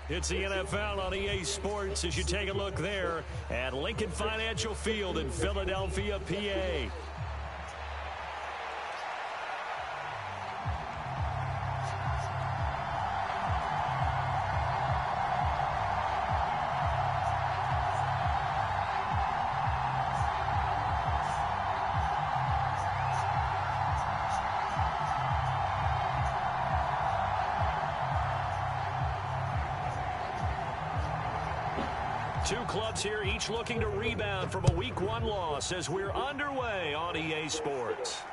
It's the NFL on EA Sports as you take a look there at Lincoln Financial Field in Philadelphia, PA. Two clubs here, each looking to rebound from a Week 1 loss as we're underway on EA Sports.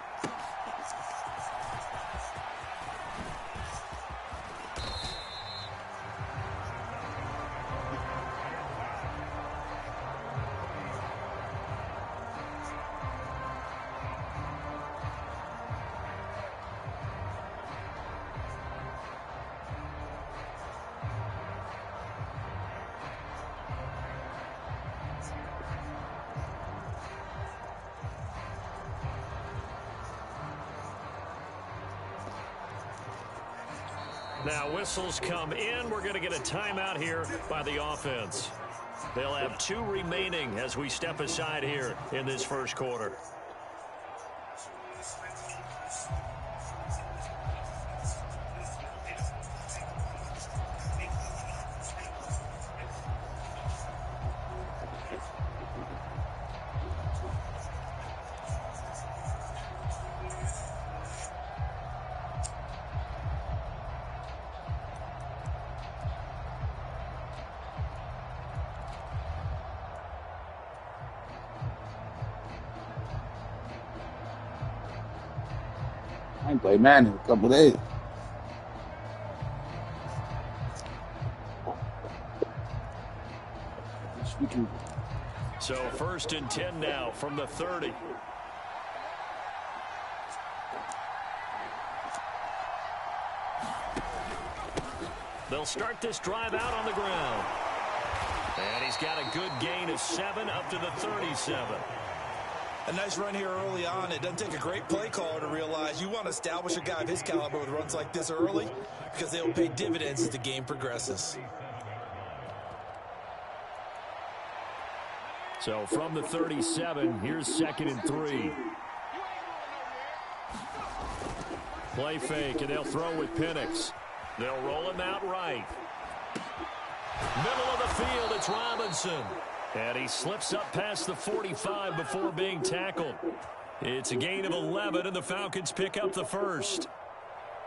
Now whistles come in. We're going to get a timeout here by the offense. They'll have 2 remaining as we step aside here in this first quarter. I ain't played Madden in a couple days. So 1st and 10 now from the 30. They'll start this drive out on the ground. And he's got a good gain of 7 up to the 37. A nice run here early on. It doesn't take a great play caller to realize you want to establish a guy of his caliber with runs like this early because they'll pay dividends as the game progresses. So from the 37, here's 2nd and 3. Play fake, and they'll throw with Penix. They'll roll him out right. Middle of the field, it's Robinson. And he slips up past the 45 before being tackled. It's a gain of 11, and the Falcons pick up the first.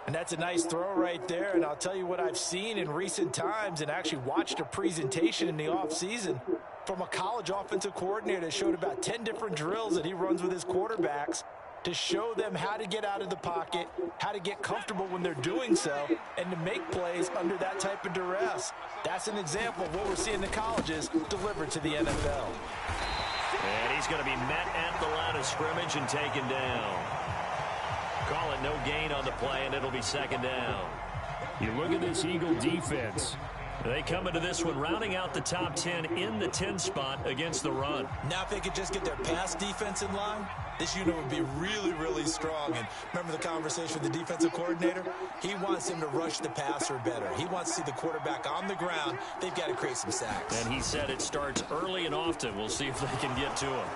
And that's a nice throw right there. And I'll tell you what I've seen in recent times and actually watched a presentation in the offseason from a college offensive coordinator that showed about 10 different drills that he runs with his quarterbacks to show them how to get out of the pocket, how to get comfortable when they're doing so, and to make plays under that type of duress. That's an example of what we're seeing in the colleges delivered to the NFL. And he's going to be met at the line of scrimmage and taken down. Call it no gain on the play, and it'll be 2nd down. You look at this Eagle defense. They come into this one rounding out the top 10 in the 10 spot against the run. Now if they could just get their pass defense in line, this unit would be really, really strong. And remember the conversation with the defensive coordinator? He wants him to rush the passer better. He wants to see the quarterback on the ground. They've got to create some sacks. And he said it starts early and often. We'll see if they can get to him.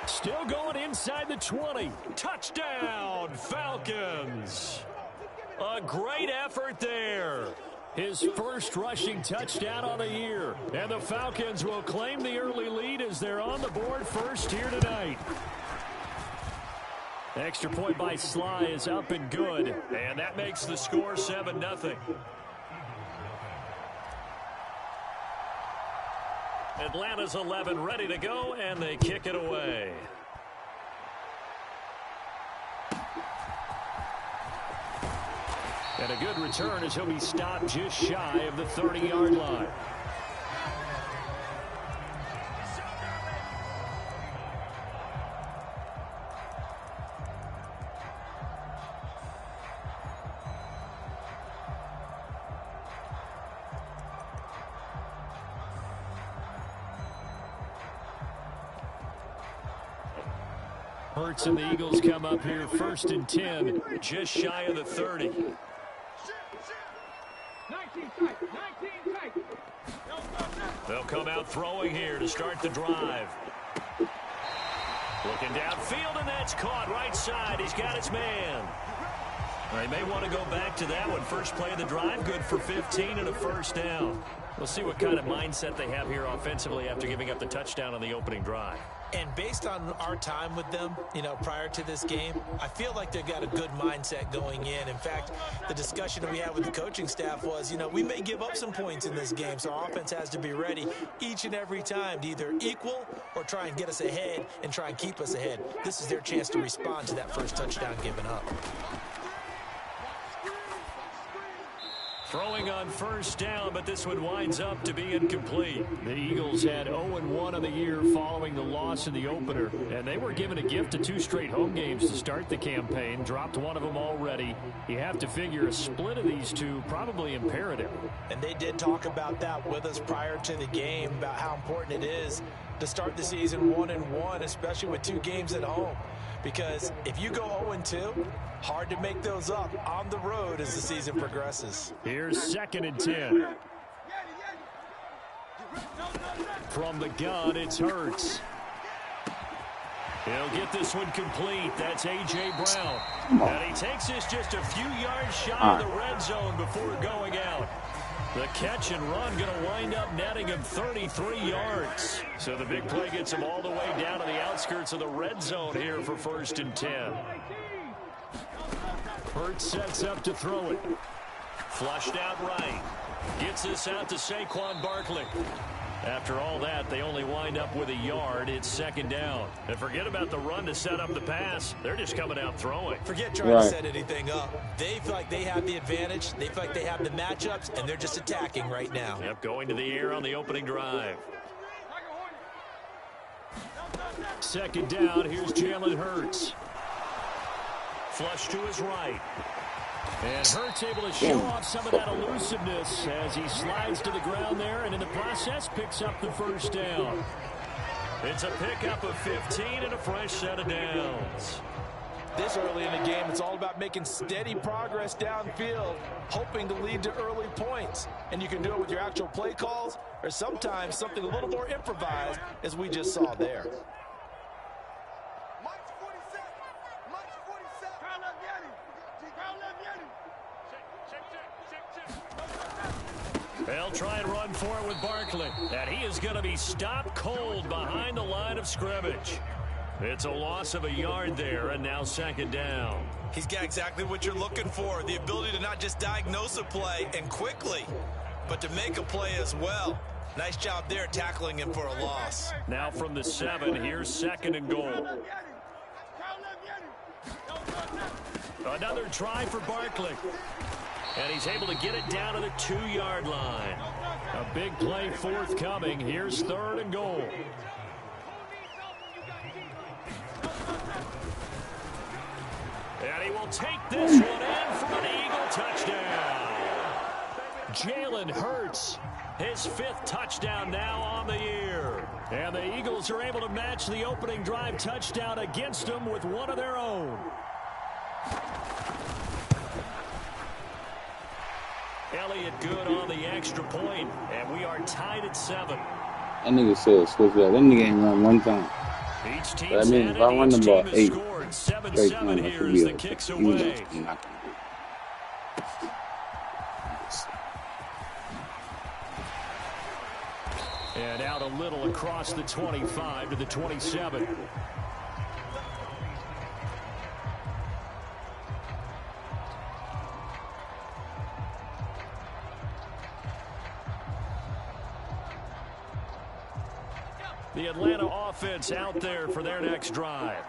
Still going inside the 20. Touchdown, Falcons. A great effort there. His first rushing touchdown on the year. And the Falcons will claim the early lead as they're on the board first here tonight. Extra point by Sly is up and good. And that makes the score 7-0. Atlanta's 11 ready to go, and they kick it away. And a good return as he'll be stopped just shy of the 30-yard line. Hurts and the Eagles come up here first and 10, just shy of the 30. They'll come out throwing here to start the drive. Looking downfield, and that's caught right side. He's got his man. They may want to go back to that one. First play of the drive, good for 15 and a first down. We'll see what kind of mindset they have here offensively after giving up the touchdown on the opening drive. And based on our time with them, prior to this game, I feel like they've got a good mindset going in. In fact, the discussion that we had with the coaching staff was, we may give up some points in this game, so our offense has to be ready each and every time to either equal or try and get us ahead and try and keep us ahead. This is their chance to respond to that first touchdown given up. Throwing on first down, but this one winds up to be incomplete. The Eagles had 0-1 on the year following the loss in the opener, and they were given a gift of 2 straight home games to start the campaign. Dropped one of them already. You have to figure a split of these two probably imperative. And they did talk about that with us prior to the game, about how important it is to start the season 1-1, especially with 2 games at home. Because if you go 0-2, hard to make those up on the road as the season progresses. Here's 2nd and 10. From the gun, it's Hurts. He'll get this one complete. That's A.J. Brown. And he takes this just a few yards shy of the red zone before going out. The catch and run going to wind up netting him 33 yards. So the big play gets him all the way down to the outskirts of the red zone here for 1st and 10. Hurts sets up to throw it. Flushed out right. Gets this out to Saquon Barkley. After all that, they only wind up with a yard. It's 2nd down. And forget about the run to set up the pass. They're just coming out throwing. Forget trying to set anything up. They feel like they have the advantage. They feel like they have the matchups, and they're just attacking right now. Yep, going to the air on the opening drive. 2nd down, here's Jalen Hurts. Flush to his right. And Hurts able to show off some of that elusiveness as he slides to the ground there, and in the process picks up the first down. It's a pickup of 15 and a fresh set of downs. This early in the game, it's all about making steady progress downfield, hoping to lead to early points. And you can do it with your actual play calls, or sometimes something a little more improvised, as we just saw there. They'll try and run for it with Barkley. And he is going to be stopped cold behind the line of scrimmage. It's a loss of a yard there, and now 2nd down. He's got exactly what you're looking for, the ability to not just diagnose a play and quickly, but to make a play as well. Nice job there tackling him for a loss. Now from the 7, here's 2nd and goal. Another try for Barkley. And he's able to get it down to the 2-yard line. A big play forthcoming. Here's 3rd and goal. And he will take this one in for an Eagle touchdown. Jalen Hurts, his 5th touchdown now on the year. And the Eagles are able to match the opening drive touchdown against them with one of their own. Elliott good on the extra point, and we are tied at 7. That nigga said switch that. That nigga ain't run one time. Each team's that means if I run the ball 8 straight times, here as the kicks away. And out a little across the 25 to the 27. The Atlanta offense out there for their next drive.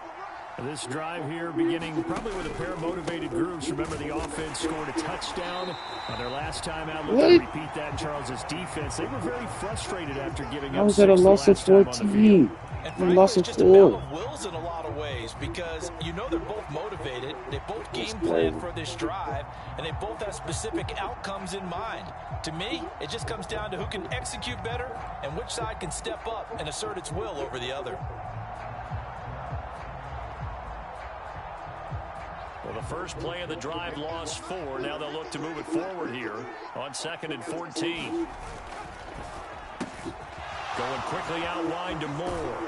This drive here beginning probably with a pair of motivated groups. Remember, the offense scored a touchdown on their last time out. Look to repeat that in Charles's defense. They were very frustrated after giving up 6 at a loss of last time on the 14. field. And frankly, loss it's of just a battle 4. of wills in a lot of ways because you know they're both motivated. They both game plan for this drive, and they both have specific outcomes in mind. To me, it just comes down to who can execute better and which side can step up and assert its will over the other. Well, the first play of the drive lost 4. Now they'll look to move it forward here on 2nd and 14. Going quickly out wide to Moore.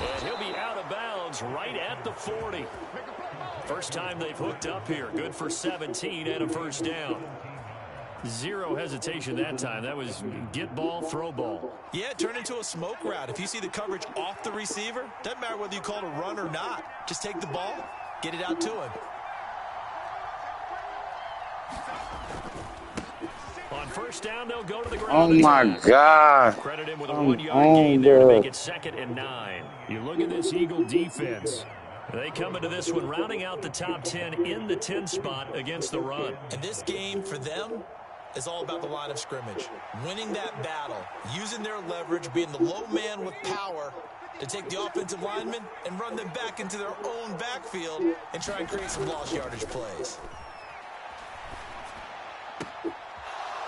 And he'll be out of bounds right at the 40. First time they've hooked up here. Good for 17 and a first down. Zero hesitation that time. That was get ball, throw ball. Yeah, it turned into a smoke route. If you see the coverage off the receiver, doesn't matter whether you call it a run or not. Just take the ball, get it out to him. On first down, they'll go to the ground. Oh my God. Credit him with a 1-yard gain there to make it 2nd and 9. You look at this Eagle defense. They come into this one rounding out the top 10 in the 10 spot against the run. And this game for them is all about the line of scrimmage. Winning that battle, using their leverage, being the low man with power to take the offensive linemen and run them back into their own backfield and try and create some lost yardage plays.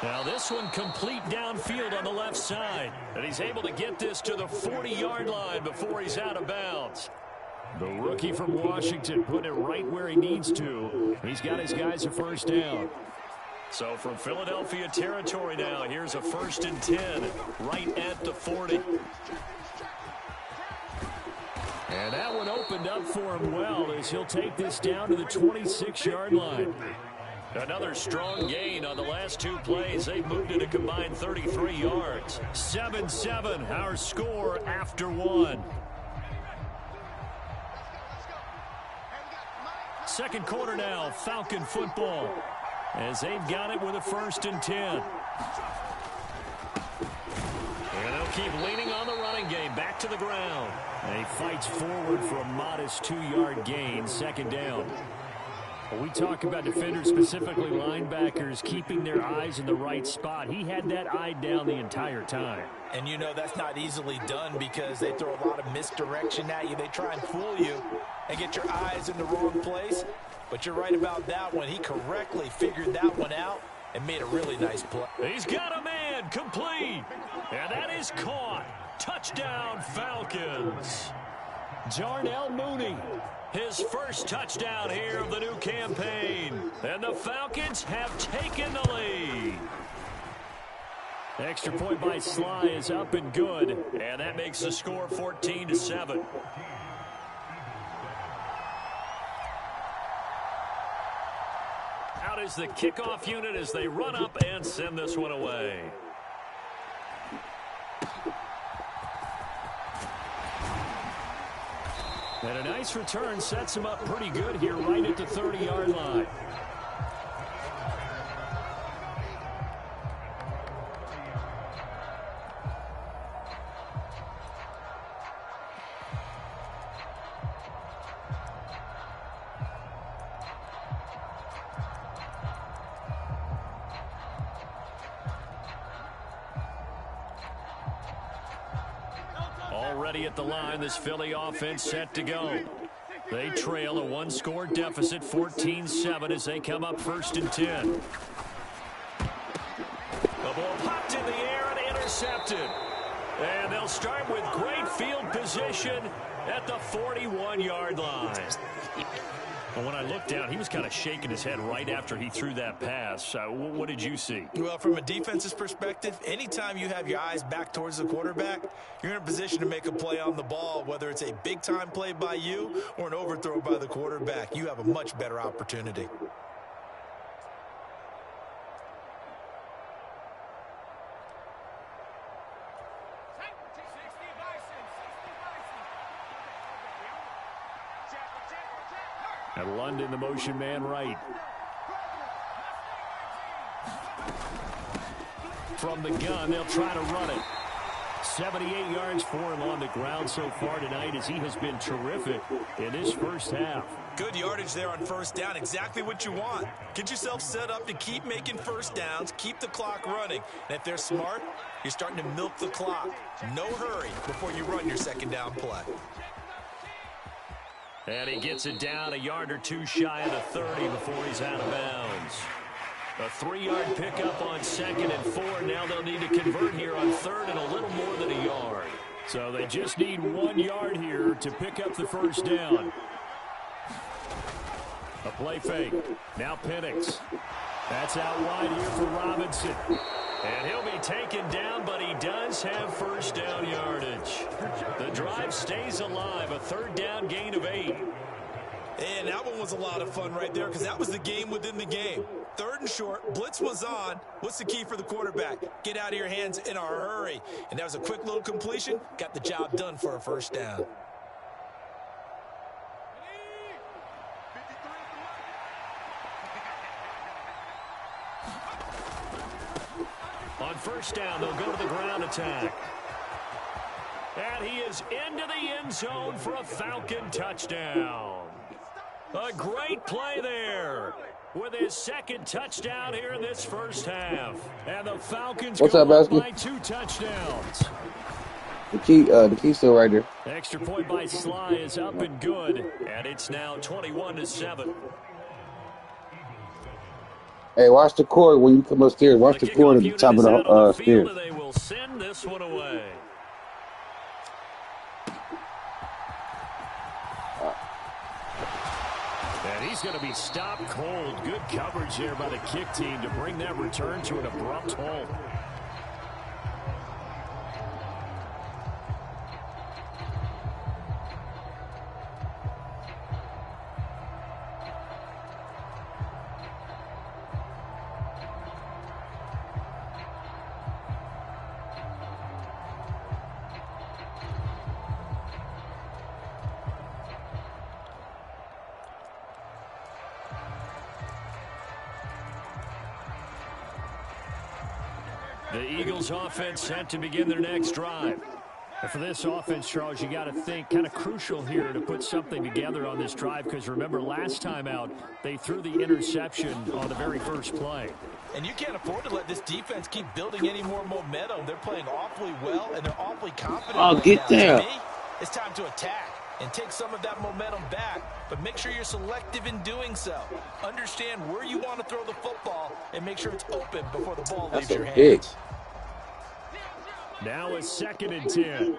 Now this one complete downfield on the left side. And he's able to get this to the 40-yard line before he's out of bounds. The rookie from Washington put it right where he needs to. He's got his guys a first down. So from Philadelphia territory now, here's a 1st and 10 right at the 40. And that one opened up for him well as he'll take this down to the 26-yard line. Another strong gain on the last 2 plays. They've moved it a combined 33 yards. 7-7, our score after 1. Second quarter now, Falcon football. As they've got it with a 1st and 10. And they'll keep leaning on the running game. Back to the ground. And he fights forward for a modest 2-yard gain. 2nd down. When we talk about defenders, specifically linebackers, keeping their eyes in the right spot, he had that eye down the entire time. And you know that's not easily done because they throw a lot of misdirection at you. They try and fool you and get your eyes in the wrong place. But you're right about that one. He correctly figured that one out and made a really nice play. He's got a man complete. And that is caught. Touchdown, Falcons. Darnell Mooney. His first touchdown here of the new campaign. And the Falcons have taken the lead. Extra point by Sly is up and good. And that makes the score 14-7. Out is the kickoff unit as they run up and send this one away. And a nice return sets him up pretty good here right at the 30-yard line. Already at the line, this Philly offense set to go. They trail a 1-score deficit, 14-7 as they come up 1st and 10. The ball popped in the air and intercepted. And they'll start with great field position at the 41-yard line. But when I looked down, he was kind of shaking his head right after he threw that pass. What did you see? Well, from a defense's perspective, anytime you have your eyes back towards the quarterback, you're in a position to make a play on the ball, whether it's a big-time play by you or an overthrow by the quarterback. You have a much better opportunity. And London, the motion man right. From the gun, they'll try to run it. 78 yards for him on the ground so far tonight as he has been terrific in this first half. Good yardage there on first down. Exactly what you want. Get yourself set up to keep making first downs, keep the clock running. And if they're smart, you're starting to milk the clock. No hurry before you run your second down play. And he gets it down a yard or two shy of the 30 before he's out of bounds. A 3-yard pickup on 2nd and 4. Now they'll need to convert here on 3rd and a little more than a yard. So they just need 1 yard here to pick up the first down. A play fake. Now Penix. That's out wide here for Robinson. And he'll be taken down, but he does have first down yardage. The drive stays alive. A 3rd down gain of 8. And that one was a lot of fun right there because that was the game within the game. 3rd and short, blitz was on. What's the key for the quarterback? Get out of your hands in a hurry. And that was a quick little completion. Got the job done for a first down. On first down, they'll go to the ground attack. And he is into the end zone for a Falcon touchdown. A great play there with his 2nd touchdown here in this first half. And the Falcons go up by 2 touchdowns. The key's still right there. Extra point by Sly is up and good. And it's now 21-7. Hey, watch the cord when you come upstairs. Watch the cord at the top of the stairs. They will send this one away. And he's going to be stopped cold. Good coverage here by the kick team to bring that return to an abrupt halt. The Eagles offense set to begin their next drive. And for this offense, Charles, you got to think kind of crucial here to put something together on this drive because remember last time out they threw the interception on the very first play. And you can't afford to let this defense keep building any more momentum. They're playing awfully well and they're awfully confident. Oh, get there. To me, it's time to attack and take some of that momentum back, but make sure you're selective in doing so. Understand where you want to throw the football and make sure it's open before the ball leaves your hands. Now a 2nd and 10.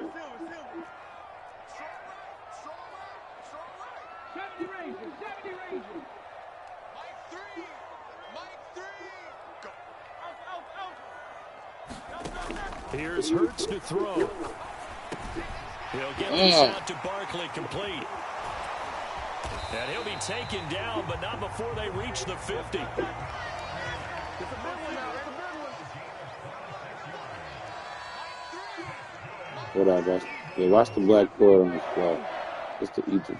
Here's Hurts to throw. He'll get this out to Barkley complete. And he'll be taken down, but not before they reach the 50. What I got? Yeah, watch the black cord on the spot. Just to eat it.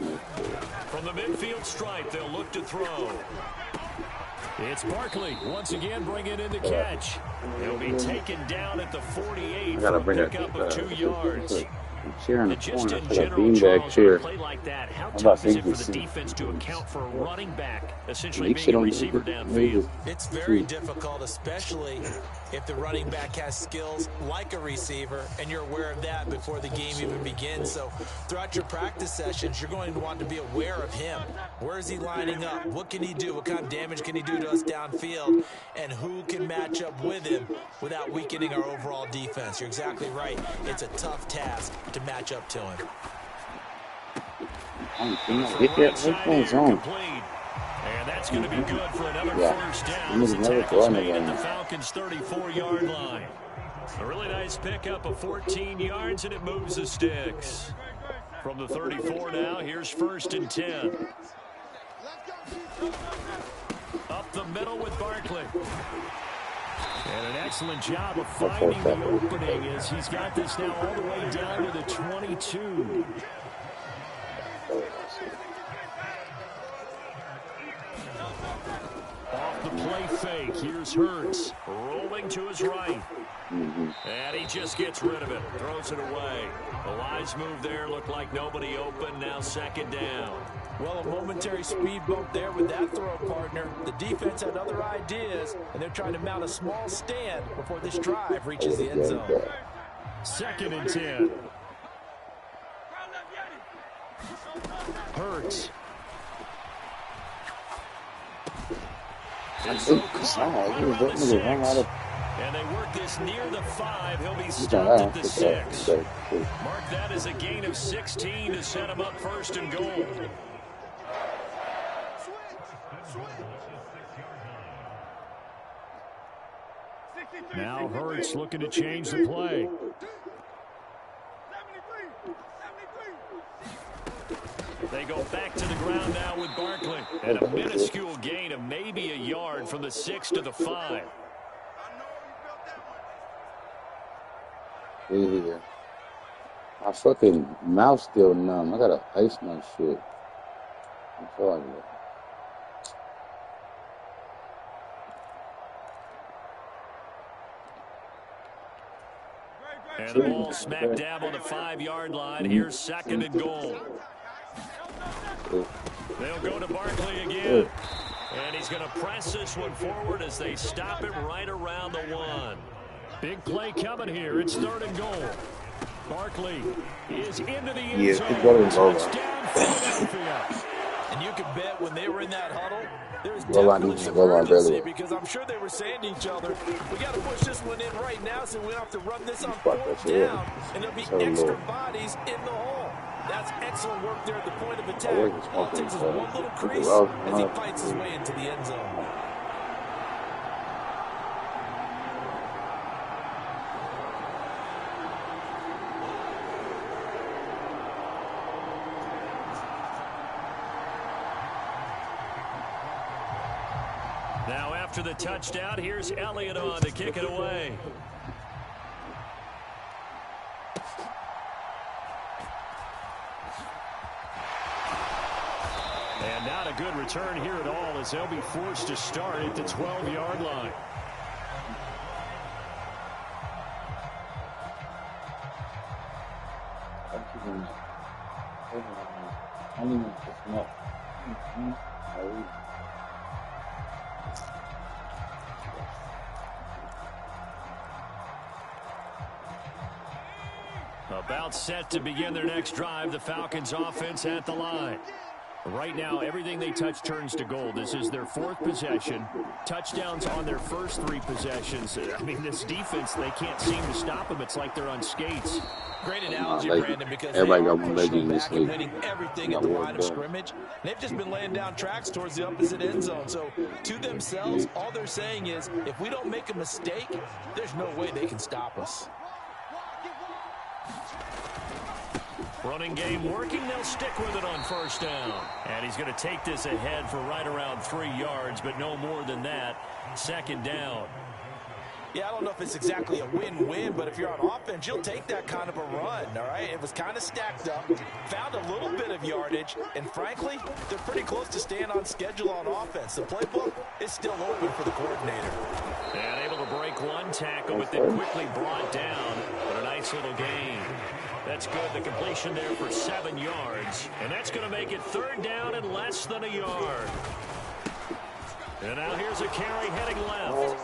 From the midfield stripe, they'll look to throw. It's Barkley once again bringing in the catch. He'll be taken down at the 48 for a pickup of 2 yards. Chair in the Just corner. in I got a general, beanbag Charles, chair. a play like that, how tough is it for the defense to account for a running back essentially being a receiver downfield? It's very difficult, especially if the running back has skills like a receiver, and you're aware of that before the game even begins. So throughout your practice sessions, you're going to want to be aware of him. Where is he lining up? What can he do? What kind of damage can he do to us downfield? And who can match up with him without weakening our overall defense? You're exactly right. It's a tough task to match up to him. Get that headphones on. And that's going to be good for another first down as the tackle's made at the Falcons' 34-yard line. A really nice pickup of 14 yards, and it moves the sticks. From the 34 now, here's 1st and 10. Up the middle with Barkley. And an excellent job of finding the opening as he's got this now all the way down to the 22. fake. Here's Hurts rolling to his right. And he just gets rid of it. Throws it away. A wise move there. Looked like nobody open. Now second down. Well, a momentary speed bump there with that throw, partner. The defense had other ideas, and they're trying to mount a small stand before this drive reaches the end zone. Second and 10. Hurts. And they work this near the 5. He'll be stopped at the 6. Mark that as a gain of 16 to set him up first and goal. Now Hurts looking to change the play. They go back to the ground now with Barkley. And a minuscule gain of maybe a yard from the 6 to the 5. Yeah. My fucking mouth's still numb. I gotta ice my shit. I'm sorry. And the ball smack dab on the 5-yard line. Here's second and goal. They'll go to Barkley again. And he's going to press this one forward as they stop it right around the 1. Big play coming here. It's third and goal. Barkley is into the end zone. Touchdown Philadelphia. And you can bet when they were in that huddle, there's definitely some urgency because I'm sure they were saying to each other, we got to push this one in right now so we don't have to run this on fourth down, and there'll be extra bodies in the hole. That's excellent work there at the point of attack. All it takes is one little crease as he fights his way into the end zone. Now after the touchdown, here's Elliott on to kick it away. And not a good return here at all as they'll be forced to start at the 12-yard line. About set to begin their next drive, the Falcons offense at the line. Right now, everything they touch turns to gold. This is their 4th possession. Touchdowns on their first 3 possessions. I mean, this defense, they can't seem to stop them. It's like they're on skates. Great analogy, Brandon, because everybody got pushing back and winning everything at the line of scrimmage. They've just been laying down tracks towards the opposite end zone. So, to themselves, all they're saying is, if we don't make a mistake, there's no way they can stop us. Running game working. They'll stick with it on first down. And he's going to take this ahead for right around 3 yards, but no more than that. Second down. Yeah, I don't know if it's exactly a win-win, but if you're on offense, you'll take that kind of a run, all right? It was kind of stacked up, found a little bit of yardage, and frankly, they're pretty close to staying on schedule on offense. The playbook is still open for the coordinator. And able to break one tackle, but then quickly brought down. But a nice little gain. That's good. The completion there for 7 yards. And that's going to make it third down and less than a yard. And now here's a carry heading left.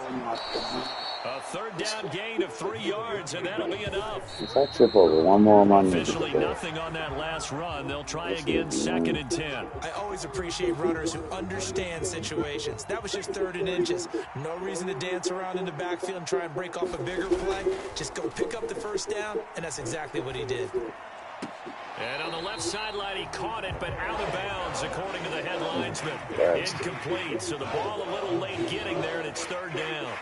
A third down gain of 3 yards, and that'll be enough. If I trip over one more on my knee. Officially nothing on that last run. They'll try again, second and 10. I always appreciate runners who understand situations. That was just 3rd and inches. No reason to dance around in the backfield and try and break off a bigger play. Just go pick up the first down, and that's exactly what he did. And on the left sideline, he caught it, but out of bounds, according to the headlinesman. Incomplete, so the ball a little late getting there, and it's third down.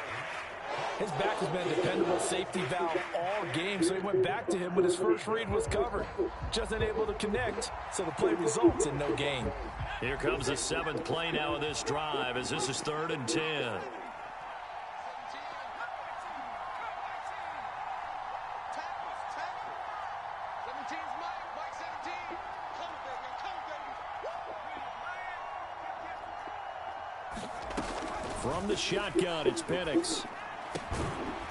His back has been a dependable safety valve all game, so he went back to him when his first read was covered. Just unable to connect, so the play results in no gain. Here comes the 7th play now of this drive, as this is 3rd and 10. From the shotgun, it's Penix.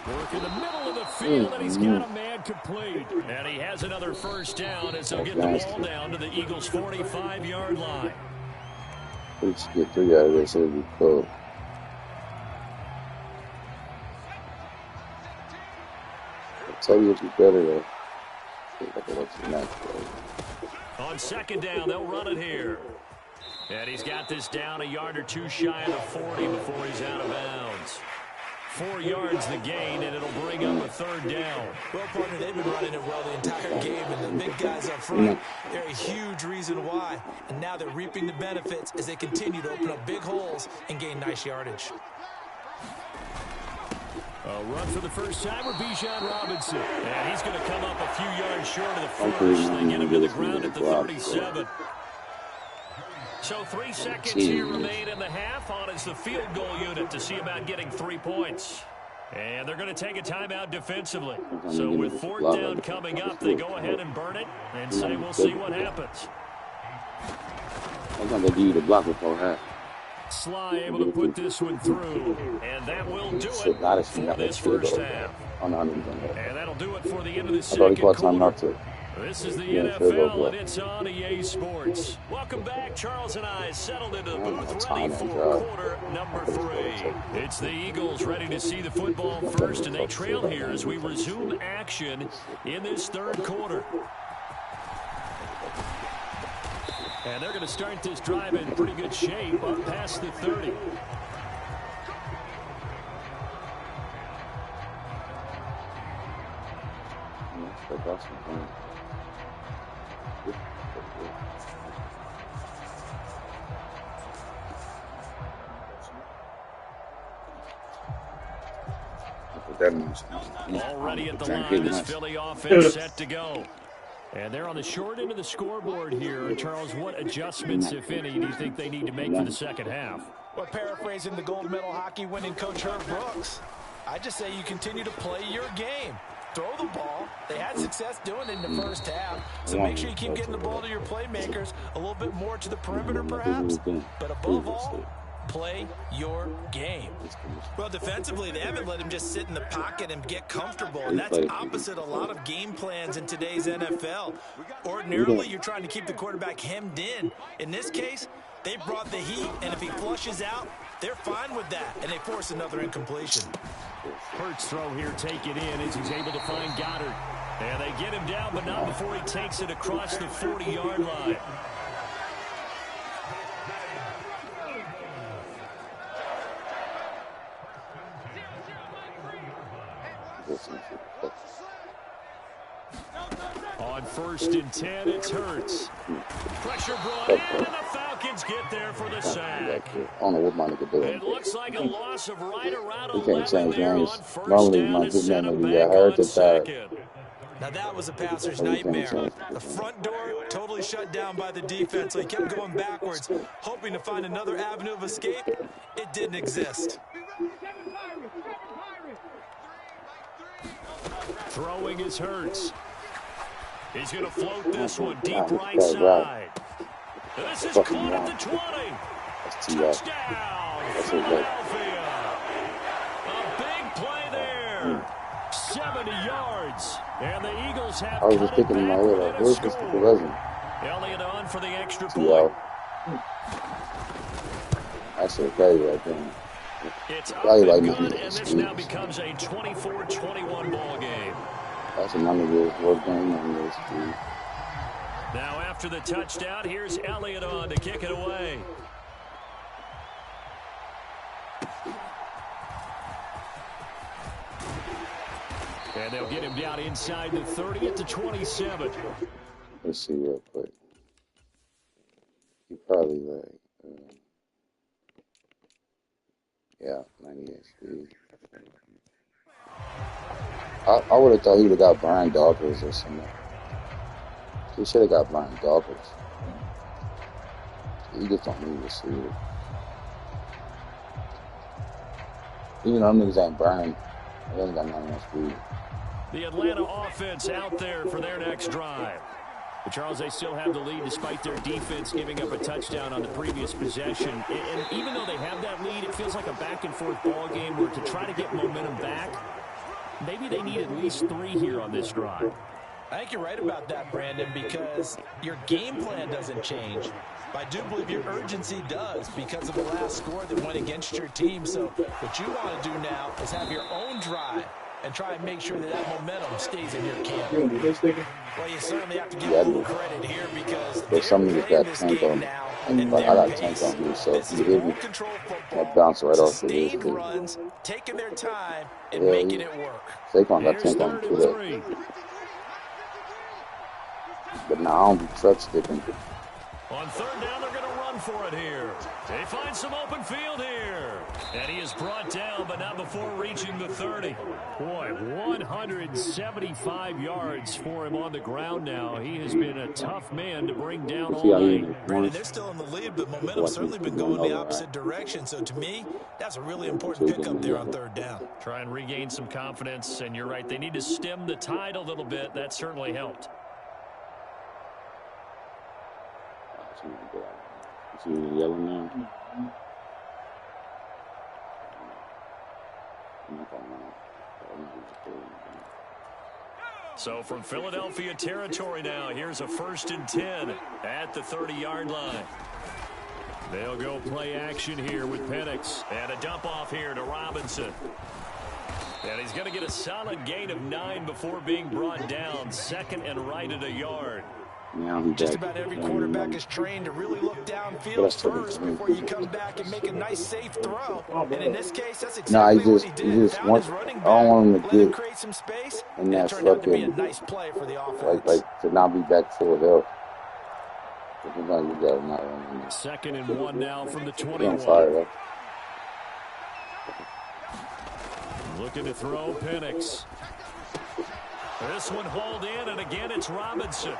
Work in the middle of the field, and he's got a man complete. And he has another first down as he'll get the ball down to the Eagles' 45-yard line. Let's get 3 out of this. It'll be cool. I'll tell you it'll be better, though. On second down, they'll run it here. And he's got this down a yard or two shy of the 40 before he's out of bounds. 4 yards the gain, and it'll bring up a third down. Well, partner, they've been running it well the entire game, and the big guys up front, they're a huge reason why. And now they're reaping the benefits as they continue to open up big holes and gain nice yardage. A run for the first time with Bijan Robinson. And he's going to come up a few yards short of the first. They get him to the ground at the 37. So 3 seconds here remain in the half. On is the field goal unit to see about getting 3 points. And they're going to take a timeout defensively. So with 4th down coming up, they go ahead and burn it and say we'll see what happens. I'm going to give you the block before half. Sly able to put this one through. And that will do it for this first half. And that'll do it for the end of the second quarter. This is the NFL, and it's on EA Sports. Welcome back. Charles and I settled into the booth, ready for quarter number 3. It's the Eagles ready to see the football first, and they trail here as we resume action in this third quarter. And they're going to start this drive in pretty good shape up past the 30. Already at the line, this Philly offense set to go. And they're on the short end of the scoreboard here. Charles, what adjustments, if any, do you think they need to make for the second half? Well, paraphrasing the gold medal hockey winning coach Herb Brooks, I just say you continue to play your game. Throw the ball. They had success doing it in the first half. So make sure you keep getting the ball to your playmakers, a little bit more to the perimeter perhaps. But above all, play your game. Well, defensively, they haven't let him just sit in the pocket and get comfortable, and that's opposite a lot of game plans in today's NFL. Ordinarily, you're trying to keep the quarterback hemmed in. In this case, they brought the heat, and if he flushes out, they're fine with that, and they force another incompletion. Hurts throw here, take it in as he's able to find Goddard. And they get him down, but not before he takes it across the 40-yard line. On 1st and 10, it's Hurts. Pressure brought in, and the Falcons get there for the sack. I don't know what my nigga doing. It looks like a loss of right around 11 can't change there games. on 1st Normally, down my to good set man him would be back hurt on to tire. 2nd. Now that was a passer's nightmare. The front door totally shut down by the defense, so he kept going backwards, hoping to find another avenue of escape. It didn't exist. Throwing is Hurts. He's going to float this one deep right side. This is caught at the 20. Touchdown, Philadelphia. A big play there. 70 yards. And the Eagles have I was just thinking in my head, like, where's this present? Elliott on for the extra point. That's okay right there. It's up and good, and this now becomes a 24-21 ball game. That's a money good work game on this, dude. Now after the touchdown, here's Elliott on to kick it away. And they'll get him down inside the 30 at the 27. Let's see real quick. He probably like, yeah, 98 speed. I would have thought he would have got Brian Dawkins or something. He should have got Brian Dawkins. He just don't need to see it. Even though them niggas ain't Brian, they ain't got 91 speed. The Atlanta offense out there for their next drive. But Charles, they still have the lead despite their defense giving up a touchdown on the previous possession. And even though they have that lead, it feels like a back-and-forth ball game where to try to get momentum back, maybe they need at least 3 here on this drive. I think you're right about that, Brandon, because your game plan doesn't change. I do believe your urgency does because of the last score that went against your team. So what you want to do now is have your own drive and try and make sure that that momentum stays in your camp. Well, you certainly have to give a little credit here because there's some niggas got tank on me. Like I got tank on me, so if you hit me, I'll bounce right off the wrist. Runs, taking their time and making it work. Saquon got tank on me today. But now I don't be truck sticking. On 3rd down, they're going to run for it here. They find some open field here. And he is brought down, but not before reaching the 30. Boy, 175 yards for him on the ground now. He has been a tough man to bring down all night. Brandon, they're still in the lead, but momentum's certainly been going the opposite direction. So to me, that's a really important pickup there on 3rd down. Try and regain some confidence, and you're right. They need to stem the tide a little bit. That certainly helped. See the yellow now? So from Philadelphia territory now, here's a 1st and 10 at the 30-yard line. They'll go play action here with Penix. And a dump off here to Robinson. And he's going to get a solid gain of 9 before being brought down. 2nd and right at a yard. Just about every quarterback is trained to really look downfield first before you come back and make a nice, safe throw. And in this case, that's exactly what he did. He just wants, I don't want him to get create some space, in that turned out to be a fucking, nice play for the offense. like to not be back full health. 2nd and 1 now from the 21. Looking to throw Penix. This one hauled in, and again it's Robinson.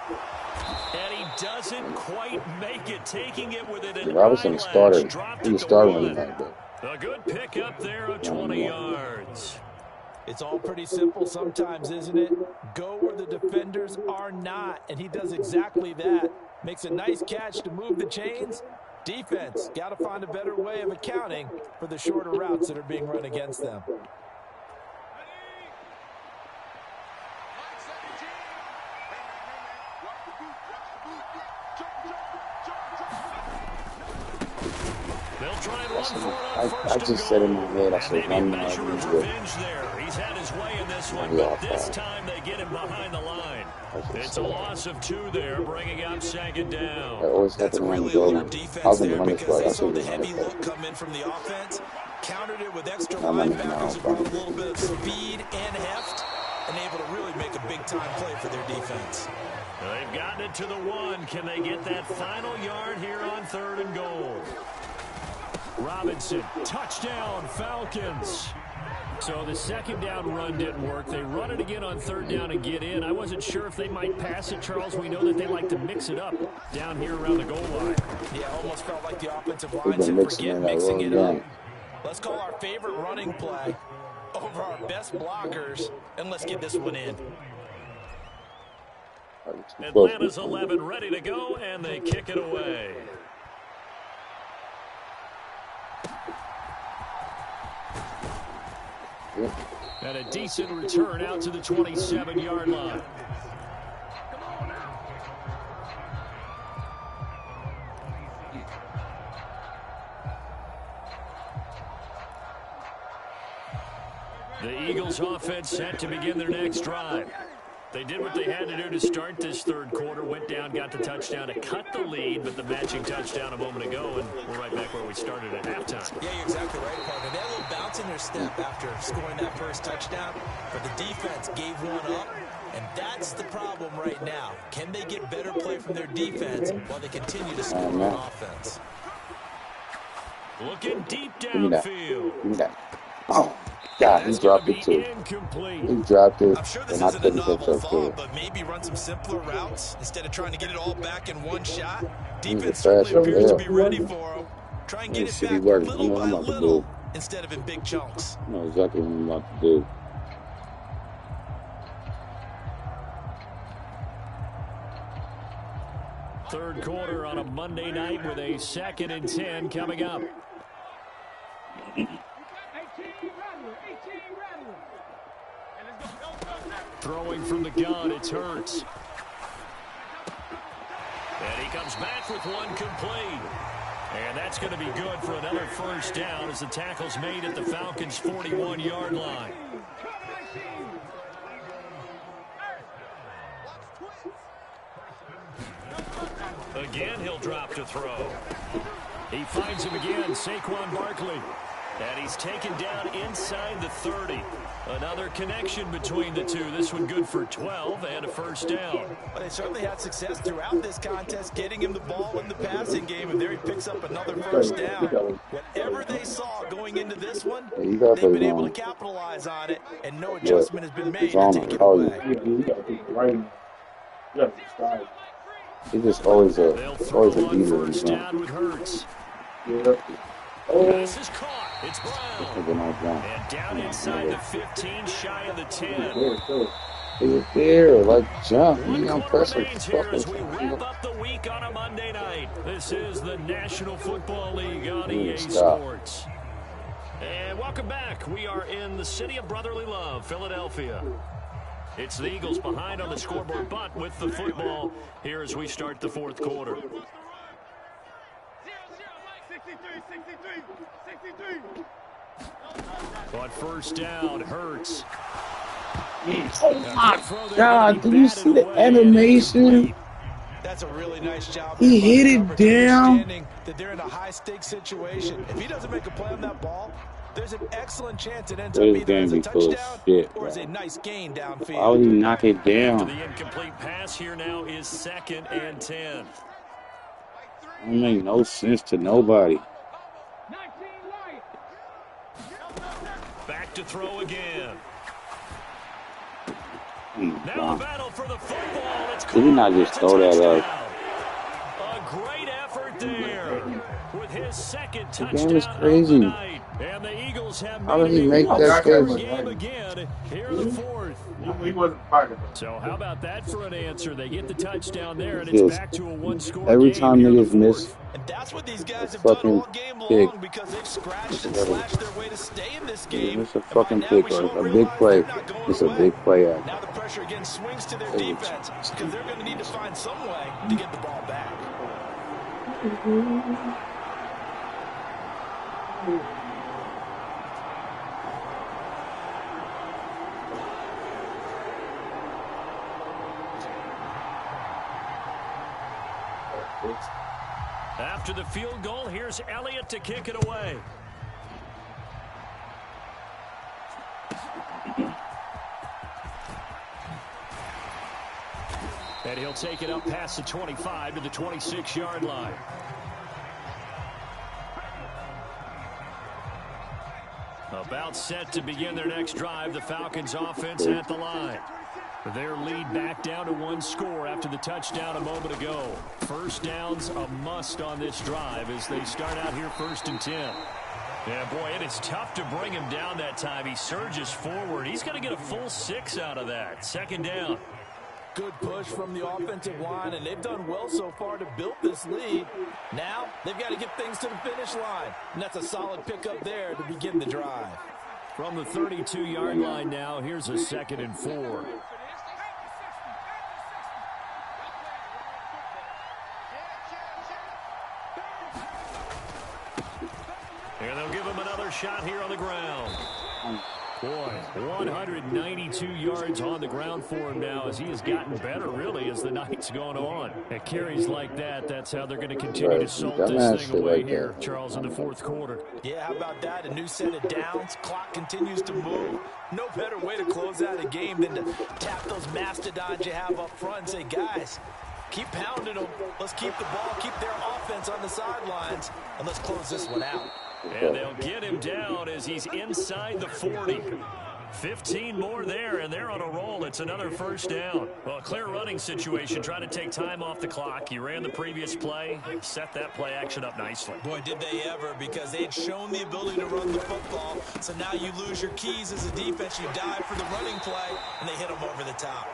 And he doesn't quite make it, taking it with it. Robinson started. He was starting like that. A good pickup there of 20 yards. It's all pretty simple sometimes, isn't it? Go where the defenders are not, and he does exactly that. Makes a nice catch to move the chains. Defense got to find a better way of accounting for the shorter routes that are being run against them. I just said in my head, I said, run now. He's had his way in this one, but this time they get him behind the line. It's a loss of 2 there, bringing up 2nd down. That's a really alert defense there because they saw the heavy look come in from the offense, countered it with extra linebackers who brought a little bit of speed and heft, and able to really make a big-time play for their defense. They've gotten it to the 1. Can they get that final yard here on 3rd and goal? Robinson, touchdown, Falcons. So the 2nd down run didn't work. They run it again on 3rd down and get in. I wasn't sure if they might pass it, Charles. We know that they like to mix it up down here around the goal line. Yeah, almost felt like the offensive line said, forget mixing it up. Let's call our favorite running play over our best blockers, and let's get this one in. Atlanta's 11 ready to go, and they kick it away. And a decent return out to the 27-yard line. The Eagles offense set to begin their next drive. They did what they had to do to start this 3rd quarter, went down, got the touchdown to cut the lead, but the matching touchdown a moment ago, and we're right back where we started at halftime. Yeah, you're exactly right, partner. They had a little bounce in their step after scoring that first touchdown, but the defense gave one up, and that's the problem right now. Can they get better play from their defense while they continue to score on offense? Looking deep downfield. Oh. God, he dropped it too. He dropped it. I'm sure this isn't a novel thought, but maybe run some simpler routes instead of trying to get it all back in one shot. Defense certainly appears to be ready for him. Try and get it back little by little instead of in big chunks. I know exactly what I'm about to do. Third quarter on a Monday night with a 2nd and 10 coming up. Throwing from the gun, it's Hurts. And he comes back with one complete. And that's going to be good for another first down as the tackle's made at the Falcons' 41-yard line. Again, he'll drop to throw. He finds him again, Saquon Barkley. And he's taken down inside the 30. Another connection between the two. This one good for 12 and a first down. But they certainly had success throughout this contest, getting him the ball in the passing game, and there he picks up another first down. Whatever they saw going into this one, they've been able to capitalize on it, and no adjustment has been made to take it away. He's just always a leader. First down with Hurts. This is caught. It's Brown. And down inside the 15, shy of the 10. He's there, like jump. He's on pressure. Here as we wrap up the week on a Monday night. This is the National Football League on EA Sports. And welcome back. We are in the city of brotherly love, Philadelphia. It's the Eagles behind on the scoreboard, but with the football here as we start the fourth quarter. 63. But first down, Hurts. Oh my God, did you see the animation? That's a really nice job. He hit it down. That they're in a high-stakes situation. If he doesn't make a play on that ball, there's an excellent chance it ends up either as a touchdown or as a nice gain downfield. How did he knock it down? The incomplete pass here now is 2nd and 10. It don't make no sense to nobody. Back to throw again. Now a battle for the football. It's did he not just throw that up? A great effort there with his 2nd touchdown. The game is crazy. And the Eagles have how did he make that game again here in the 4th. He wasn't fighting. So how about that for an answer? They get the touchdown there, and it's back to a one-score every game time niggas miss. And that's what these guys have done all game long because they've scratched and slashed their way to stay in this game. It's a fucking pick or a big play. It's a big play. Now the pressure again swings to their defense because they're going to need to find some way to get the ball back. After the field goal, here's Elliott to kick it away. And he'll take it up past the 25 to the 26-yard line. About set to begin their next drive, the Falcons offense at the line. Their lead back down to one score after the touchdown a moment ago. First down's a must on this drive as they start out here 1st and 10. Yeah, boy, it is tough to bring him down that time. He surges forward. He's going to get a full 6 out of that. 2nd down. Good push from the offensive line, and they've done well so far to build this lead. Now they've got to get things to the finish line, and that's a solid pickup there to begin the drive. From the 32-yard line now, here's a 2nd and 4. And they'll give him another shot here on the ground. Boy, 192 yards on the ground for him now as he has gotten better, really, as the night's gone on. At carries like that, that's how they're going to continue to salt this thing away here, Charles, in the 4th quarter. Yeah, how about that? A new set of downs. Clock continues to move. No better way to close out a game than to tap those mastodons you have up front and say, guys, keep pounding them. Let's keep the ball, keep their offense on the sidelines, and let's close this one out. And they'll get him down as he's inside the 40. 15 more there, and they're on a roll. It's another first down. Well, a clear running situation, trying to take time off the clock. He ran the previous play, set that play action up nicely. Boy, did they ever, because they had shown the ability to run the football. So now you lose your keys as a defense. You dive for the running play, and they hit them over the top.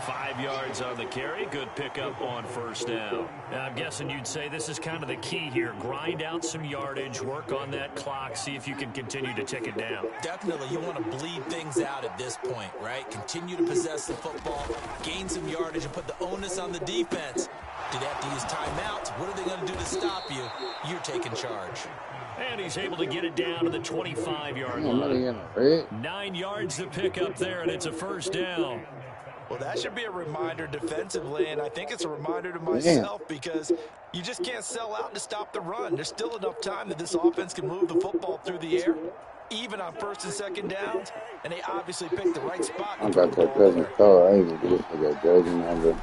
5 yards on the carry. Good pickup on first down. Now, I'm guessing you'd say this is kind of the key here. Grind out some yardage, work on that clock, see if you can continue to tick it down. Definitely, you want to bleed things out at this point, right? Continue to possess the football, gain some yardage, and put the onus on the defense. Do they have to use timeouts? What are they going to do to stop you? You're taking charge. And he's able to get it down to the 25-yard line. 9 yards to pick up there, and it's a first down. Well, that should be a reminder defensively, and I think it's a reminder to myself because you just can't sell out to stop the run. There's still enough time that this offense can move the football through the air, even on first and second downs, and they obviously picked the right spot. I got that cousin color. I ain't even get this nigga jersey number.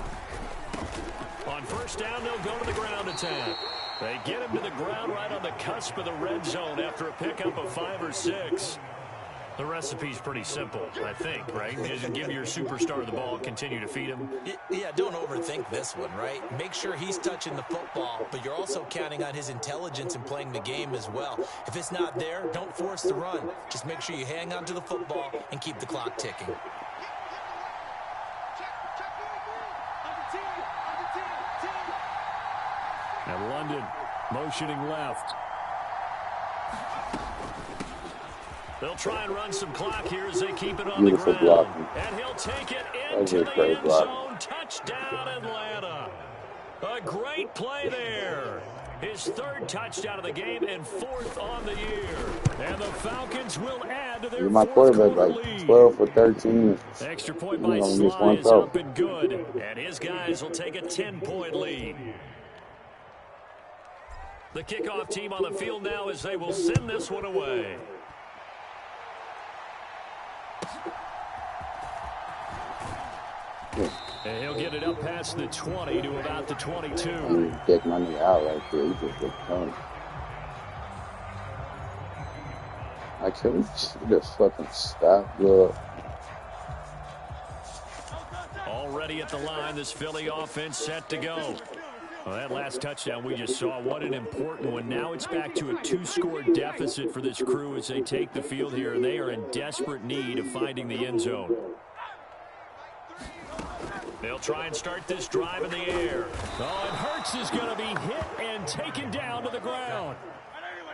On first down, they'll go to the ground attack. They get him to the ground right on the cusp of the red zone after a pickup of 5 or 6. The recipe's pretty simple, I think, right? Just give your superstar the ball, continue to feed him. Yeah, don't overthink this one, right? Make sure he's touching the football, but you're also counting on his intelligence in playing the game as well. If it's not there, don't force the run. Just make sure you hang on to the football and keep the clock ticking. And London motioning left. They'll try and run some clock here as they keep it on the ground. Blocking. And he'll take it into the end zone. Touchdown, Atlanta. A great play there. His 3rd touchdown of the game and 4th on the year. And the Falcons will add to their my quarterback like lead. 12 for 13. Extra point by Sly is up and good. And his guys will take a 10-point lead. The kickoff team on the field now as they will send this one away. And he'll get it up past the 20 to about the 22. You get money out right there. You just get coming. I couldn't just fucking stop, bro. Already at the line, this Philly offense set to go. Well, that last touchdown we just saw, what an important one. Now it's back to a 2-score deficit for this crew as they take the field here. They are in desperate need of finding the end zone. They'll try and start this drive in the air. Oh, and Hurts is going to be hit and taken down to the ground.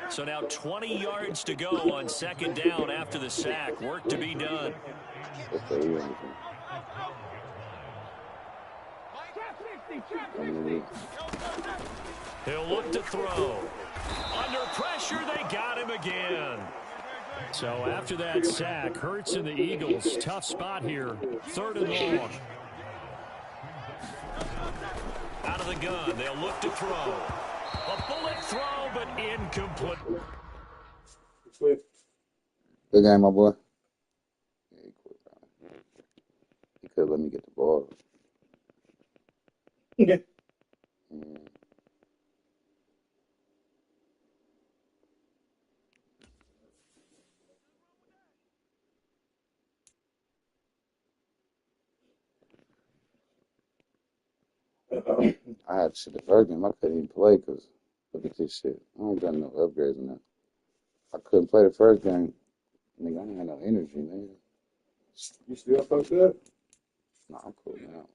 So now 20 yards to go on second down after the sack. Work to be done. He'll look to throw. Under pressure, they got him again. So after that sack, Hurts and the Eagles, tough spot here. 3rd and long. Out of the gun, they'll look to throw. A bullet throw, but incomplete. Good game, my boy. Yeah, he could let me get the ball. Yeah. I had shit the first game. I couldn't even play because look at this shit. I don't got no upgrades in that. I couldn't play the first game. Nigga, I ain't had no energy, man. You still fucked up? Nah, I'm cool now.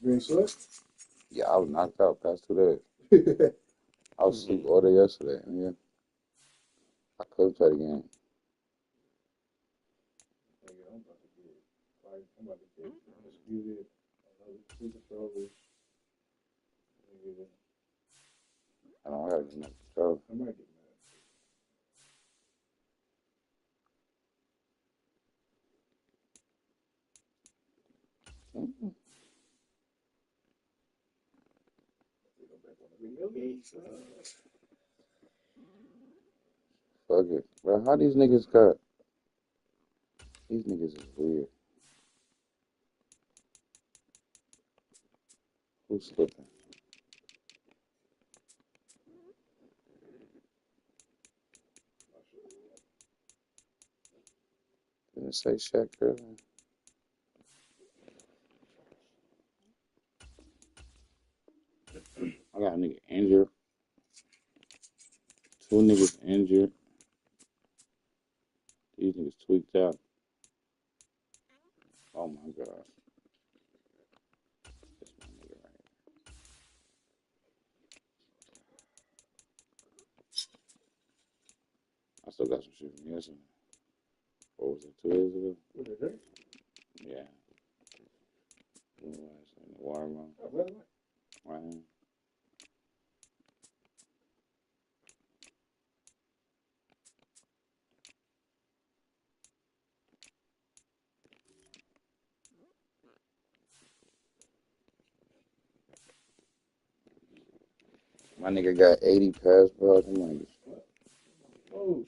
You ain't sweat? Yeah, I was knocked out past 2 days. I was asleep all day yesterday. Yeah. I couldn't play the game. I'm about to get disputed. Two controllers. I don't have enough control. I might get mad. Fuck it. Bro, how these niggas got? These niggas is weird. Who's slipping? Didn't it say Shaq earlier? I got a nigga injured. 2 niggas injured. These niggas tweaked out. Oh my God. still got some shit from yesterday. What was it, 2 days ago? What is it? Yeah. In the watermelon. Oh, well, Right. My nigga got 80 pass bro. I'm like, oh,